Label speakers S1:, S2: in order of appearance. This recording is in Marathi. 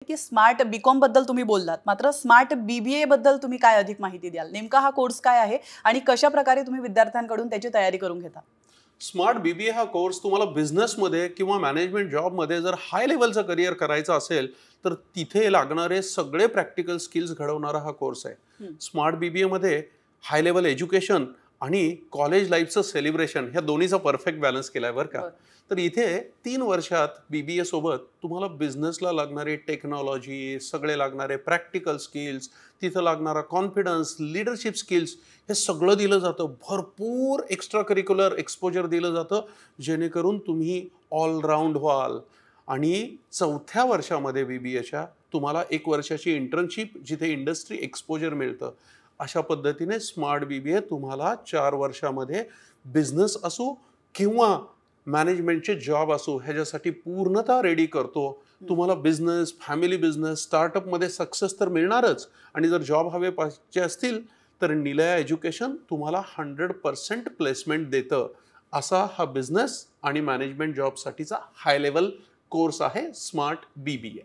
S1: की स्मार्ट बीकॉम बद्दल तुम्ही बोललात, मात्र स्मार्ट बीबीए बद्दल तुम्ही काय अधिक माहिती द्याल? नेमका हा कोर्स काय आहे आणि कशा प्रकारे तुम्ही विद्यार्थ्यांकडून त्याची तयारी करून घेता?
S2: स्मार्ट बीबीए हा कोर्स तुम्हाला बिझनेसमध्ये किंवा मॅनेजमेंट जॉबमध्ये जर हाय लेवलचं करिअर करायचं असेल तर तिथे लागणारे सगळे प्रॅक्टिकल स्किल्स घडवणारा हा कोर्स आहे. स्मार्ट बीबीएमध्ये हाय लेवल एज्युकेशन आणि कॉलेज लाईफचं सेलिब्रेशन ह्या दोन्हीचा परफेक्ट बॅलन्स केला आहे बरं का. तर इथे 3 वर्षात बीबीए सोबत तुम्हाला बिझनेसला लागणारी टेक्नॉलॉजी, सगळे लागणारे प्रॅक्टिकल स्किल्स, तिथं लागणारा कॉन्फिडन्स, लीडरशिप स्किल्स हे सगळं दिलं जातं. भरपूर एक्स्ट्रा करिक्युलर एक्सपोजर दिलं जातं जेणेकरून तुम्ही ऑलराऊंड व्हाल. आणि 4थ्या वर्षामध्ये बीबीएच्या तुम्हाला 1 वर्षाची इंटर्नशिप जिथे इंडस्ट्री एक्सपोजर मिळतं. अशा पद्धतीने स्मार्ट बीबीए तुम्हाला 4 वर्षामध्ये बिझनेस असो किंवा मॅनेजमेंटचे जॉब असो ह्याच्यासाठी पूर्णतः रेडी करतो. तुम्हाला बिझनेस, फॅमिली बिझनेस, स्टार्टअपमध्ये सक्सेस तर मिळणारच आणि जर जॉब हवे पाहिजे असतील तर निलया एज्युकेशन तुम्हाला 100% प्लेसमेंट देतं. असा हा बिझनेस आणि मॅनेजमेंट जॉबसाठीचा हाय लेवल कोर्स आहे स्मार्ट बीबीए.